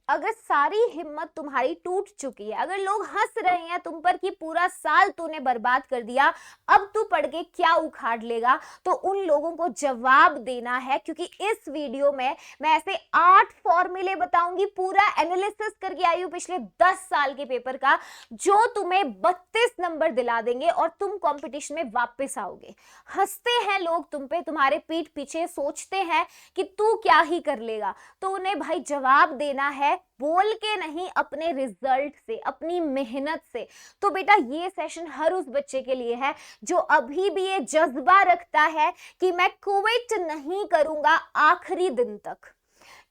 अगर सारी हिम्मत तुम्हारी टूट चुकी है, अगर लोग हंस रहे हैं तुम पर कि पूरा साल तूने बर्बाद कर दिया, अब तू पढ़ के क्या उखाड़ लेगा, तो उन लोगों को जवाब देना है। क्योंकि इस वीडियो में मैं ऐसे 8 फॉर्मूले बताऊंगी, पूरा एनालिसिस करके आई हूं पिछले 10 साल के पेपर का, जो तुम्हें 32 नंबर दिला देंगे और तुम कंपटीशन में वापस आओगे। हंसते हैं लोग तुम पे, तुम्हारे पीठ पीछे सोचते हैं कि तू क्या ही कर लेगा, तो उन्हें भाई जवाब देना है, बोल के नहीं, अपने रिजल्ट से, अपनी मेहनत से। तो बेटा ये सेशन हर उस बच्चे के लिए है जो अभी भी ये जज्बा रखता है कि मैं क्विट नहीं करूंगा आखिरी दिन तक।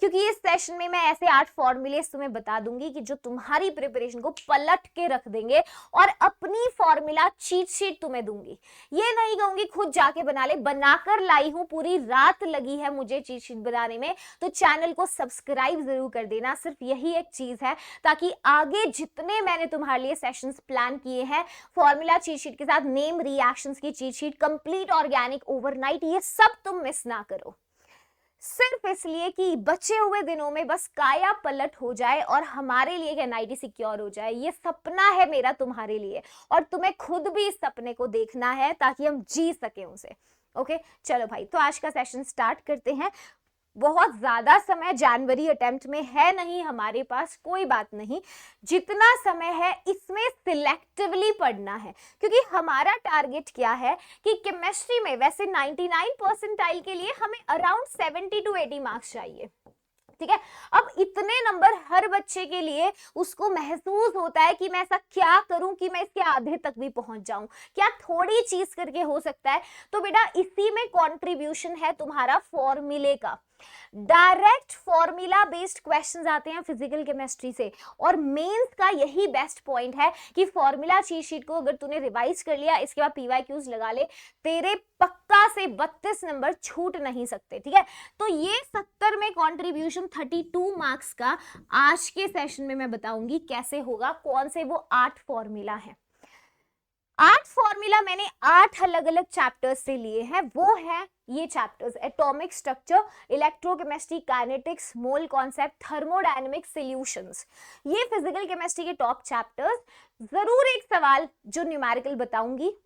क्योंकि इस सेशन में मैं ऐसे 8 फॉर्मूले तुम्हें बता दूंगी कि जो तुम्हारी प्रिपरेशन को पलट के रख देंगे, और अपनी फॉर्मूला चीट शीट तुम्हें दूंगी। ये नहीं कहूंगी खुद जाके बना ले, बनाकर लाई हूं, पूरी रात लगी है मुझे चीट शीट बनाने में। तो चैनल को सब्सक्राइब जरूर कर देना, सिर्फ यही एक चीज है, ताकि आगे जितने मैंने तुम्हारे लिए सेशंस प्लान किए हैं फॉर्मूला चीट शीट के साथ, नेम रिएक्शंस की cheat sheet, complete organic overnight, ये सब तुम मिस ना करो। सिर्फ इसलिए कि बचे हुए दिनों में बस काया पलट हो जाए और हमारे लिए एनआईटी सिक्योर हो जाए। ये सपना है मेरा तुम्हारे लिए, और तुम्हें खुद भी इस सपने को देखना है ताकि हम जी सके उसे। ओके, चलो भाई, तो आज का सेशन स्टार्ट करते हैं। बहुत ज्यादा समय जनवरी अटेम्प्ट में है नहीं हमारे पास, कोई बात नहीं, जितना समय है इसमें सिलेक्टिवली पढ़ना है। क्योंकि हमारा टारगेट क्या है कि केमिस्ट्री में वैसे 99 परसेंटाइल के लिए हमें अराउंड 70 to 80 मार्क्स चाहिए, ठीक है। अब इतने नंबर हर बच्चे के लिए उसको महसूस होता है कि मैं ऐसा क्या करूं कि मैं इसके आधे तक भी पहुंच जाऊं, क्या थोड़ी चीज करके हो सकता है। तो बेटा इसी में कंट्रीब्यूशन है तुम्हारा फॉर्मूले का। डायरेक्ट फॉर्मूला बेस्ड क्वेश्चंस आते हैं फिजिकल केमिस्ट्री से, और मेंस का यही बेस्ट पॉइंट है कि फॉर्मूला चीट शीट को अगर तूने रिवाइज कर लिया, इसके बाद पीवाईक्यूज लगा ले, तेरे पक्का से 32 नंबर छूट नहीं सकते, ठीक है। तो ये 70 में कंट्रीब्यूशन 32 मार्क्स का आज के सेशन में मैं बताऊंगी कैसे होगा, कौन से वो 8 फॉर्मूला है। 8 फॉर्मूला मैंने 8 अलग अलग चैप्टर्स से लिए हैं, वो है ये chapters: atomic structure, electrochemistry, kinetics, mole concept, thermodynamics, solutions. ये फिजिकल केमिस्ट्री के टॉप चैप्टर्स। जरूर एक सवाल जो न्यूमेरिकल बताऊंगी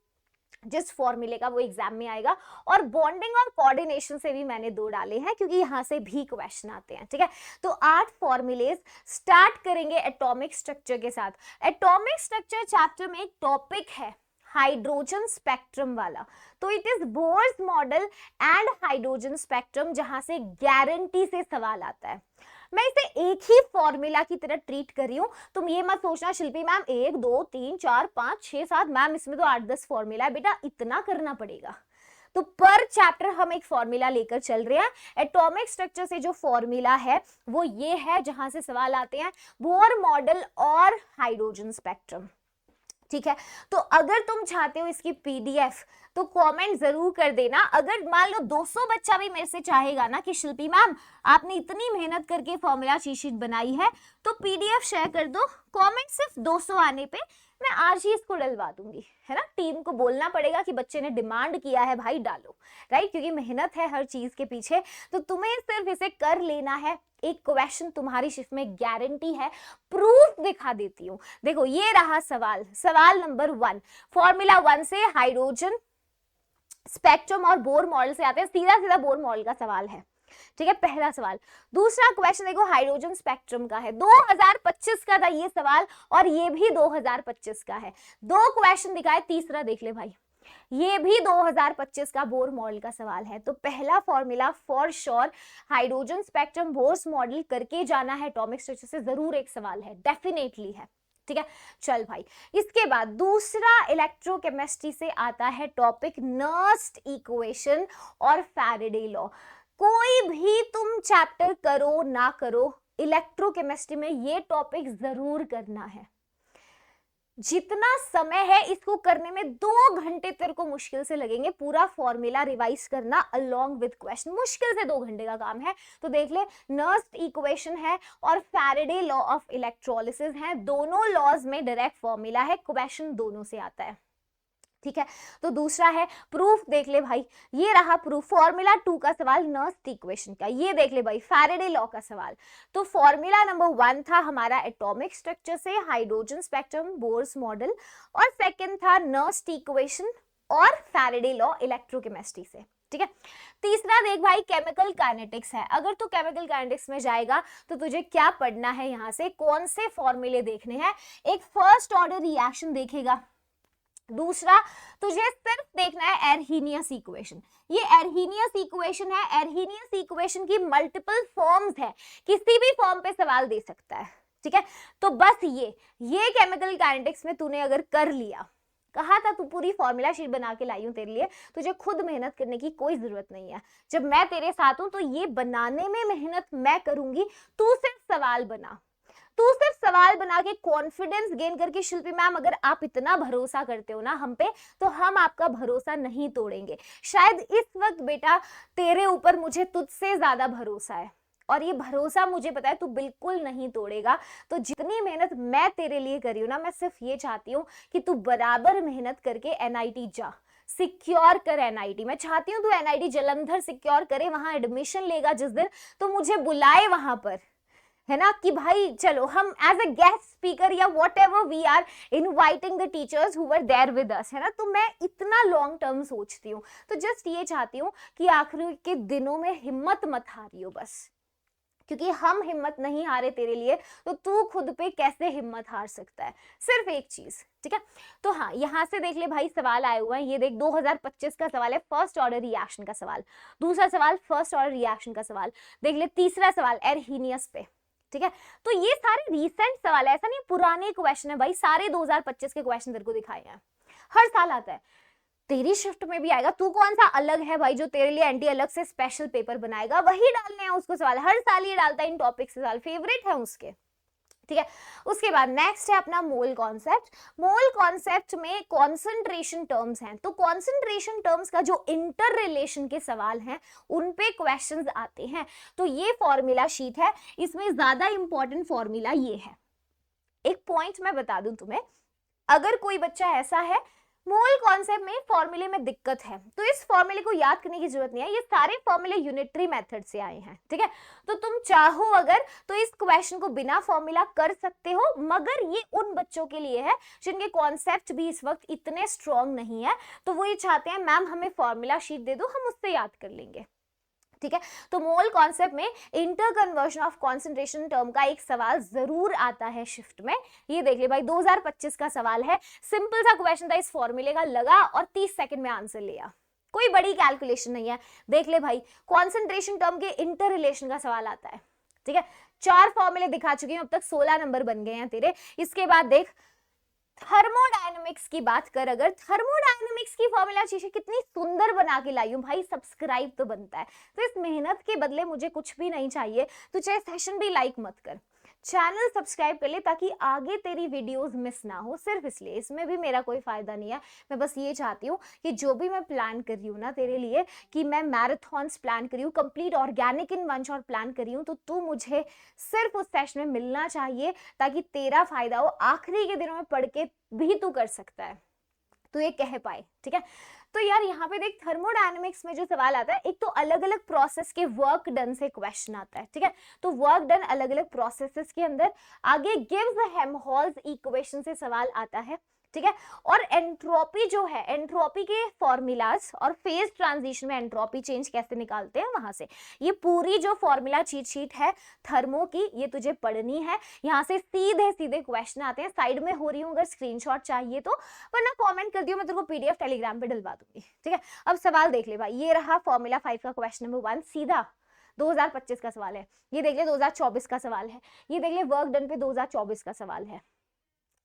जिस फॉर्मूले का, वो एग्जाम में आएगा। और बॉन्डिंग और कोऑर्डिनेशन से भी मैंने 2 डाले हैं क्योंकि यहां से भी क्वेश्चन आते हैं, ठीक है। तो 8 फॉर्मूलेज स्टार्ट करेंगे एटॉमिक स्ट्रक्चर के साथ। एटॉमिक स्ट्रक्चर चैप्टर में एक टॉपिक है हाइड्रोजन स्पेक्ट्रम वाला, तो it is Bohr's model and hydrogen spectrum, जहां से गारंटी से सवाल आता है। मैं इसे एक ही फॉर्मूला की तरह ट्रीट कर रही हूं, तुम ये मत सोचना शिल्पी मैम 1 2 3 4 5 6 7 मैम इसमें तो 8-10 फॉर्मूला है। बेटा इतना करना पड़ेगा, तो पर चैप्टर हम एक फॉर्मूला लेकर चल रहे हैं। एटॉमिक स्ट्रक्चर से जो फॉर्मूला है वो ये है, जहां से सवाल आते हैं बोर मॉडल और हाइड्रोजन स्पेक्ट्रम, ठीक है। तो अगर तुम चाहते हो इसकी पीडीएफ तो कमेंट जरूर कर देना। अगर मान लो 200 बच्चा भी मेरे से चाहेगा ना कि शिल्पी मैम आपने इतनी मेहनत करके फॉर्मूला चीट शीट बनाई है तो पीडीएफ शेयर कर दो, कमेंट सिर्फ 200 आने पे मैं आज ही इसको डलवा दूंगी, है ना। टीम को बोलना पड़ेगा कि बच्चे ने डिमांड किया है, भाई डालो, राइट, क्योंकि मेहनत है हर चीज के पीछे। तो तुम्हें सिर्फ इसे कर लेना है। एक क्वेश्चन तुम्हारी शिफ्ट में गारंटी है, प्रूफ दिखा देती हूँ। देखो ये रहा सवाल, सवाल नंबर 1, फॉर्मूला 1 से हाइड्रोजन स्पेक्ट्रम और बोर मॉडल से आते हैं, सीधा सीधा बोर मॉडल का सवाल है, ठीक है, पहला सवाल। दूसरा क्वेश्चन देखो हाइड्रोजन स्पेक्ट्रम का है, 2025 का था ये सवाल, और ये भी 2025 का है। 2 क्वेश्चन दिखाए, तीसरा देख ले भाई, ये भी 2025 का बोर मॉडल का सवाल है। तो पहला formula for sure hydrogen spectrum Bohr's model करके जाना है, एटॉमिक स्ट्रक्चर से जरूर एक सवाल है, डेफिनेटली है, ठीक है। चल भाई, इसके बाद दूसरा इलेक्ट्रोकेमिस्ट्री से आता है टॉपिक नर्स्ट इक्वेशन और फैराडे लॉ। कोई भी तुम चैप्टर करो ना करो, इलेक्ट्रोकेमिस्ट्री में ये टॉपिक जरूर करना है। जितना समय है इसको करने में 2 घंटे तेरे को मुश्किल से लगेंगे, पूरा फॉर्मूला रिवाइज करना अलोंग विद क्वेश्चन, मुश्किल से 2 घंटे का काम है। तो देख ले, नर्स्ट इक्वेशन है और फैराडे लॉ ऑफ इलेक्ट्रोलिसिस है, दोनों लॉज में डायरेक्ट फॉर्मूला है, क्वेश्चन दोनों से आता है। ठीक है। तो दूसरा है प्रूफ, देख ले भाई, ये रहा प्रूफ, फॉर्मूला 2 का सवाल नर्स्ट इक्वेशन का, ये देख ले भाई फैराडे लॉ का सवाल। तो फॉर्मूला नंबर 1 था हमारा एटॉमिक स्ट्रक्चर से हाइड्रोजन स्पेक्ट्रम बोर्स मॉडल, और सेकंड था नर्स्ट इक्वेशन और फैराडे लॉ इलेक्ट्रोकेमिस्ट्री से, ठीक है। तीसरा देख भाई केमिकल काइनेटिक्स है। अगर तू केमिकल काइनेटिक्स में जाएगा तो तुझे क्या पढ़ना है, यहाँ से कौन से फॉर्मूले देखने हैं, एक फर्स्ट ऑर्डर रिएक्शन देखेगा, दूसरा तुझे सिर्फ देखना है एरहीनियस इक्वेशन। ये एरहीनियस इक्वेशन है, एरहीनियस इक्वेशन की मल्टीपल फॉर्म्स है, किसी भी फॉर्म पे सवाल दे सकता है, ठीक है। तो बस ये केमिकल काइनेटिक्स में तूने अगर कर लिया, कहा था तू पूरी फॉर्मूला शीट बना के लाई हूं तेरे लिए, तुझे खुद मेहनत करने की कोई जरूरत नहीं है। जब मैं तेरे साथ हूं तो ये बनाने में मेहनत मैं करूंगी, तू सिर्फ सवाल बना, तू सिर्फ सवाल बना के कॉन्फिडेंस गेन करके। शिल्पी मैम अगर आप इतना भरोसा करते हो ना हम पे, तो हम आपका भरोसा नहीं तोड़ेंगे। शायद इस वक्त बेटा तेरे ऊपर मुझे तुझसे ज्यादा भरोसा है, और ये भरोसा मुझे पता है तू बिल्कुल नहीं तोड़ेगा। तो जितनी मेहनत मैं तेरे लिए करी हूं ना, मैं सिर्फ ये चाहती हूँ कि तू बराबर मेहनत करके एनआईटी जा, सिक्योर कर एनआईटी। मैं चाहती हूँ तू एनआईटी जलंधर सिक्योर करे, वहां एडमिशन लेगा जिस दिन तो मुझे बुलाए वहां पर, है ना, कि भाई चलो हम एज अ गेस्ट स्पीकर या whatever we are inviting the teachers who were there with us, है ना। तो मैं इतना लॉन्ग टर्म सोचती हूँ, तो जस्ट ये चाहती हूँ कि आखिरी के दिनों में हिम्मत मत हारियो बस, क्योंकि हम हिम्मत नहीं हारे तेरे लिए, तो तू खुद पे कैसे हिम्मत हार सकता है, सिर्फ एक चीज, ठीक है। तो हाँ, यहां से देख ले भाई सवाल आए हुए हैं, ये देख 2025 का सवाल है, फर्स्ट ऑर्डर रिएक्शन का सवाल, दूसरा सवाल फर्स्ट ऑर्डर रिएक्शन का सवाल, देख ले तीसरा सवाल एरहीनियस पे, ठीक है। तो ये सारे रीसेंट सवाल है, ऐसा नहीं पुराने क्वेश्चन है भाई, सारे 2025 के क्वेश्चन तेरे को दिखाए हैं, हर साल आता है, तेरी शिफ्ट में भी आएगा। तू कौन सा अलग है भाई जो तेरे लिए एंटी अलग से स्पेशल पेपर बनाएगा, वही डालने हैं उसको सवाल, हर साल ये डालता है इन टॉपिक से सवाल, फेवरेट है उसके, ठीक है। उसके बाद नेक्स्ट है अपना मोल कॉन्सेप्ट। मोल कॉन्सेप्ट में कॉन्सेंट्रेशन टर्म्स हैं, तो कॉन्सेंट्रेशन टर्म्स का जो इंटर रिलेशन के सवाल हैं उन पे क्वेश्चंस आते हैं। तो ये फॉर्मूला शीट है, इसमें ज्यादा इंपॉर्टेंट फॉर्मूला ये है। एक पॉइंट मैं बता दूं तुम्हें, अगर कोई बच्चा ऐसा है मोल कॉन्सेप्ट में फॉर्मूले में दिक्कत है, तो इस फॉर्मूले को याद करने की जरूरत नहीं है, ये सारे फॉर्मूले यूनिटरी मेथड से आए हैं, ठीक है। तो तुम चाहो अगर तो इस क्वेश्चन को बिना फॉर्मूला कर सकते हो, मगर ये उन बच्चों के लिए है जिनके कॉन्सेप्ट भी इस वक्त इतने स्ट्रॉन्ग नहीं है, तो वो ये चाहते हैं मैम हमें फॉर्मूला शीट दे दो, हम उससे याद कर लेंगे, ठीक है। तो मोल कॉन्सेप्ट में inter conversion of concentration term का एक सवाल जरूर आता है शिफ्ट में, ये देख ले भाई 2025 का सवाल है, सिंपल सा क्वेश्चन था, इस फॉर्मूले का लगा और 30 सेकंड में आंसर लिया, कोई बड़ी कैलकुलेशन नहीं है। देख ले भाई कॉन्सेंट्रेशन टर्म के इंटर रिलेशन का सवाल आता है, ठीक है। 4 फॉर्मूले दिखा चुकी हूं, अब तक 16 नंबर बन गए हैं तेरे। इसके बाद देख थर्मोडायनेमिक्स की बात कर, अगर थर्मोडायनेमिक्स की फॉर्मूला चीजें कितनी सुंदर बना के लाई हूं भाई, सब्सक्राइब तो बनता है, तो इस मेहनत के बदले मुझे कुछ भी नहीं चाहिए, तू चाहे सेशन भी लाइक मत कर, चैनल सब्सक्राइब कर ले ताकि आगे तेरी वीडियोस मिस ना हो, सिर्फ इसलिए, इसमें भी मेरा कोई फायदा नहीं है। मैं बस ये चाहती हूँ कि जो भी मैं प्लान कर रही हूँ ना तेरे लिए, कि मैं मैराथन्स प्लान करी हूँ, complete organic in one shot plan करी हूँ, तो तू मुझे सिर्फ उस सेशन में मिलना चाहिए ताकि तेरा फायदा हो, आखिरी के दिनों में पढ़ के भी तू कर सकता है, तू ये कह पाए, ठीक है। तो यार यहाँ पे देख थर्मोडायनेमिक्स में जो सवाल आता है, एक तो अलग अलग प्रोसेस के वर्क डन से क्वेश्चन आता है, ठीक है। तो वर्क डन अलग अलग प्रोसेसेस के अंदर, आगे गिव्स हेल्महोल्ट्ज इक्वेशन से सवाल आता है, ठीक है। और एंट्रोपी जो है, एंट्रोपी के फॉर्मूलाज और फेज ट्रांजिशन में एंट्रोपी चेंज कैसे निकालते हैं वहां से, ये पूरी जो फॉर्मूला चीट शीट है थर्मो की, ये तुझे पढ़नी है। यहाँ से सीधे सीधे क्वेश्चन आते हैं, साइड में हो रही हूँ अगर स्क्रीनशॉट चाहिए तो, वरना कमेंट कर दियो, मैं तेरे को पीडीएफ टेलीग्राम पे डलवा दूंगी, ठीक है। अब सवाल देख ले भाई, ये रहा फॉर्मूला 5 का क्वेश्चन नंबर 1, सीधा 2025 का सवाल है। ये देख ले 2024 का सवाल है, ये देख ले वर्क डन पे 2024 का सवाल है,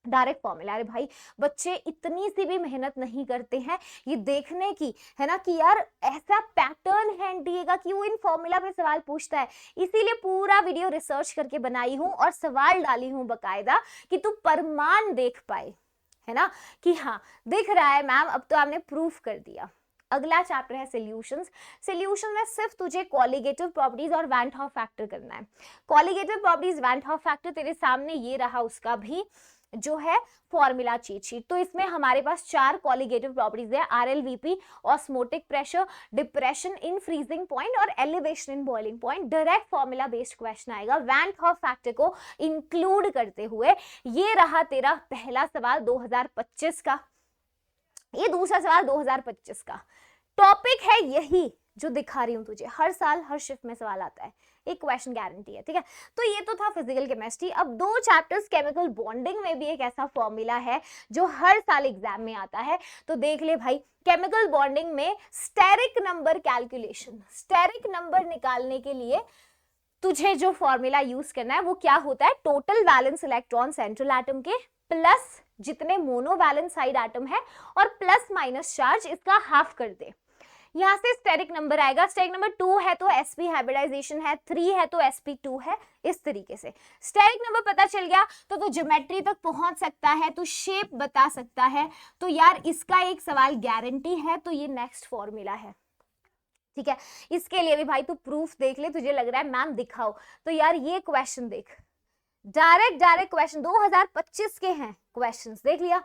डायरेक्ट फॉर्मूला। अरे भाई बच्चे इतनी सी भी मेहनत नहीं करते हैं ये देखने की, है ना, कि यार ऐसा पैटर्न है एनटीए का कि वो इन फॉर्मूला पे सवाल पूछता है, इसीलिए पूरा वीडियो रिसर्च करके बनाई हूं और सवाल डाली हूं बकायदा कि तू प्रमाण देख पाए, है ना, कि हाँ दिख रहा है मैम, अब तो आपने प्रूफ कर दिया। अगला चैप्टर है सॉल्यूशंस। सॉल्यूशन में सिर्फ तुझे कॉलिगेटिव प्रॉपर्टीज और वैन हॉफ फैक्टर करना है। Colligative properties, van Hoff factor तेरे सामने ये रहा, उसका भी जो है फॉर्मूला चीट शीट। तो इसमें हमारे पास 4 कॉलिगेटिव प्रॉपर्टीज है, RLVP, osmotic pressure, depression in freezing point और elevation in boiling point. Direct formula based question आएगा वैन हॉफ फैक्टर को इंक्लूड करते हुए। ये रहा तेरा पहला सवाल 2025 का। ये दूसरा सवाल 2025 का। टॉपिक है यही जो दिखा रही हूं तुझे, हर साल हर शिफ्ट में सवाल आता है, एक क्वेश्चन गारंटी है, ठीक है। तो ये तो था फिजिकल केमिस्ट्री। अब 2 चैप्टर्स केमिकल बॉन्डिंग में भी एक ऐसा फॉर्मूला है जो हर साल एग्जाम में आता है। तो देख ले भाई, केमिकल बॉन्डिंग में steric number calculation, steric number निकालने के लिए तुझे जो फॉर्मूला यूज करना है वो क्या होता है, total valence electron central atom के प्लस जितने मोनोवैलेंस साइड एटम है और प्लस माइनस चार्ज, इसका हाफ कर दे। यहां से स्टेरिक नंबर आएगा। स्टेरिक नंबर 2 है तो sp हाइब्रिडाइजेशन है, 3 है तो sp2 है। इस तरीके से स्टेरिक नंबर पता चल गया तो तू ज्योमेट्री तक पहुंच सकता है, तो शेप बता सकता है। तो यार इसका एक सवाल गारंटी है, तो ये नेक्स्ट फॉर्मूला है, ठीक है। इसके लिए भी भाई तू प्रूफ देख ले, तुझे लग रहा है मैम दिखाओ, तो यार ये क्वेश्चन देख, डायरेक्ट क्वेश्चन 2025 के हैं क्वेश्चंस, देख लिया।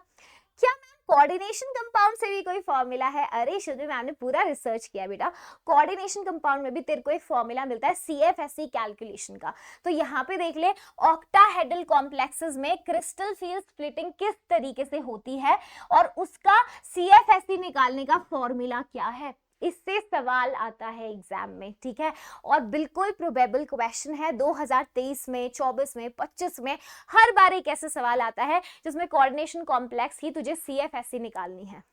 क्या मैम कोऑर्डिनेशन कंपाउंड से भी कोई फॉर्मूला है? अरे शुद्ध मैम ने पूरा रिसर्च किया बेटा। कोऑर्डिनेशन कंपाउंड में भी तेरे को एक फॉर्मूला मिलता है CFSE कैलकुलेशन का। तो यहाँ पे देख ले, ऑक्टाहेड्रल कॉम्प्लेक्सेस में क्रिस्टल फील्ड स्प्लिटिंग किस तरीके से होती है और उसका CFSE निकालने का फॉर्मूला क्या है। इससे सवाल आता है एग्जाम में, ठीक है। और बिल्कुल प्रोबेबल क्वेश्चन है 2023 में, 24 में, 25 में, हर बार एक ऐसे सवाल आता है जिसमें कोऑर्डिनेशन कॉम्प्लेक्स ही तुझे CFSE निकालनी है,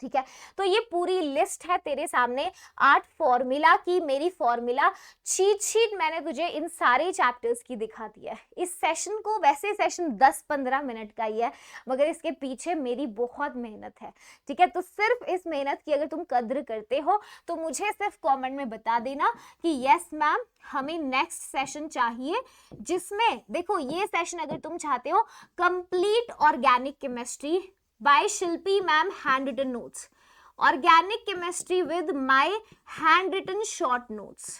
ठीक है। तो ये पूरी लिस्ट है तेरे सामने 8 फॉर्मूला की। मेरी फॉर्मूला चीट शीट मैंने तुझे इन सारे चैप्टर्स की दिखा दी है। इस सेशन को, वैसे सेशन 10-15 मिनट का ही है, मगर इसके पीछे मेरी बहुत मेहनत है, ठीक है। तो सिर्फ इस मेहनत की अगर तुम कद्र करते हो तो मुझे सिर्फ कमेंट में बता देना कि यस मैम हमें नेक्स्ट सेशन चाहिए, जिसमें देखो ये सेशन अगर तुम चाहते हो complete organic chemistry by Shilpi ma'am handwritten notes, organic chemistry with my handwritten short notes,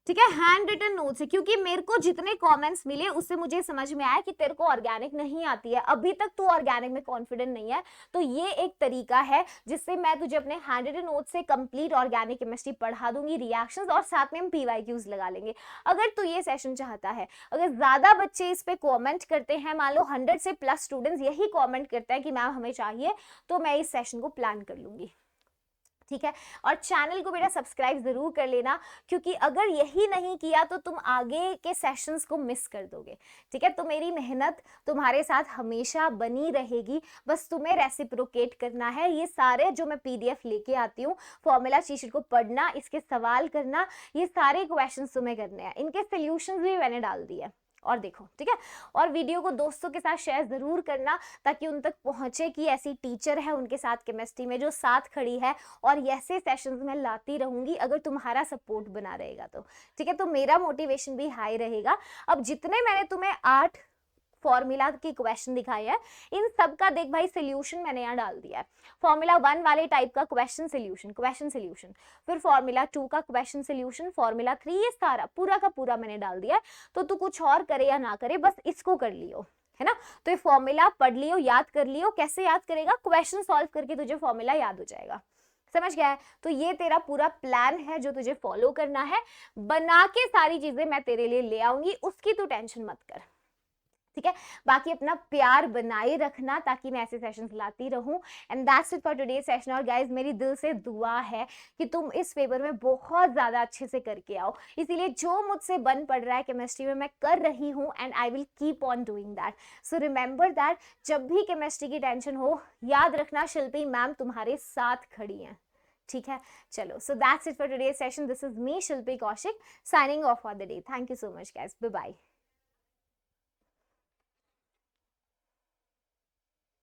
ठीक है। हैंड रिटन नोट्स है, क्योंकि मेरे को जितने कमेंट्स मिले उससे मुझे समझ में आया कि तेरे को ऑर्गेनिक नहीं आती है, अभी तक तू ऑर्गेनिक में कॉन्फिडेंट नहीं है। तो ये एक तरीका है जिससे मैं तुझे अपने हैंड रिटन नोट्स से कंप्लीट ऑर्गेनिक केमिस्ट्री पढ़ा दूंगी, रिएक्शंस, और साथ में हम PYQs लगा लेंगे। अगर तू ये सेशन चाहता है, अगर ज्यादा बच्चे इस पे कॉमेंट करते हैं, मान लो 100 से प्लस स्टूडेंट्स यही कॉमेंट करते हैं कि मैम हमें चाहिए, तो मैं इस सेशन को प्लान कर लूंगी, ठीक है। और चैनल को बेटा सब्सक्राइब जरूर कर लेना, क्योंकि अगर यही नहीं किया तो तुम आगे के सेशंस को मिस कर दोगे, ठीक है। तो मेरी मेहनत तुम्हारे साथ हमेशा बनी रहेगी, बस तुम्हें रेसिप्रोकेट करना है। ये सारे जो मैं PDF लेके आती हूँ, फॉर्मूला चीट शीट को पढ़ना, इसके सवाल करना, ये सारे क्वेश्चन तुम्हें करने हैं। इनके सोल्यूशन भी मैंने डाल दिए और देखो, ठीक है। और वीडियो को दोस्तों के साथ शेयर जरूर करना ताकि उन तक पहुंचे कि ऐसी टीचर है उनके साथ केमिस्ट्री में जो साथ खड़ी है, और ऐसे सेशंस में लाती रहूंगी अगर तुम्हारा सपोर्ट बना रहेगा तो, ठीक है। तो मेरा मोटिवेशन भी हाई रहेगा। अब जितने मैंने तुम्हें 8 फॉर्मूला के क्वेश्चन दिखाए हैं, इन सब का देख भाई सोल्यूशन मैंने यहाँ डाल दिया है। फॉर्मूला 1 वाले टाइप का क्वेश्चन सोल्यूशन, फिर फॉर्मूला 2 का क्वेश्चन सोल्यूशन, फॉर्मूला 3, ये सारा पूरा का पूरा मैंने डाल दिया है। तो तू कुछ और करे या ना करे, बस इसको कर लियो, है ना। तो ये फॉर्मूला पढ़ लियो, याद कर लियो। कैसे याद करेगा? क्वेश्चन सॉल्व करके तुझे फॉर्मूला याद हो जाएगा, समझ गया है। तो ये तेरा पूरा प्लान है जो तुझे फॉलो करना है। बना के सारी चीजें मैं तेरे लिए ले आऊंगी, उसकी तू टेंशन मत कर, ठीक है। बाकी अपना प्यार बनाए रखना ताकि मैं ऐसे सेशंस लाती रहूं। And that's it for today session. और गाइज मेरी दिल से दुआ है कि तुम इस पेपर में बहुत ज्यादा अच्छे से करके आओ, इसीलिए जो मुझसे बन पड़ रहा है केमिस्ट्री में मैं कर रही हूँ, and I will keep on doing that. So remember that, जब भी केमिस्ट्री की टेंशन हो याद रखना शिल्पी मैम तुम्हारे साथ खड़ी हैं, ठीक है। चलो, so that's it for today session. This is me Shilpi Kaushik signing off for the day. Thank you so much guys, bye bye.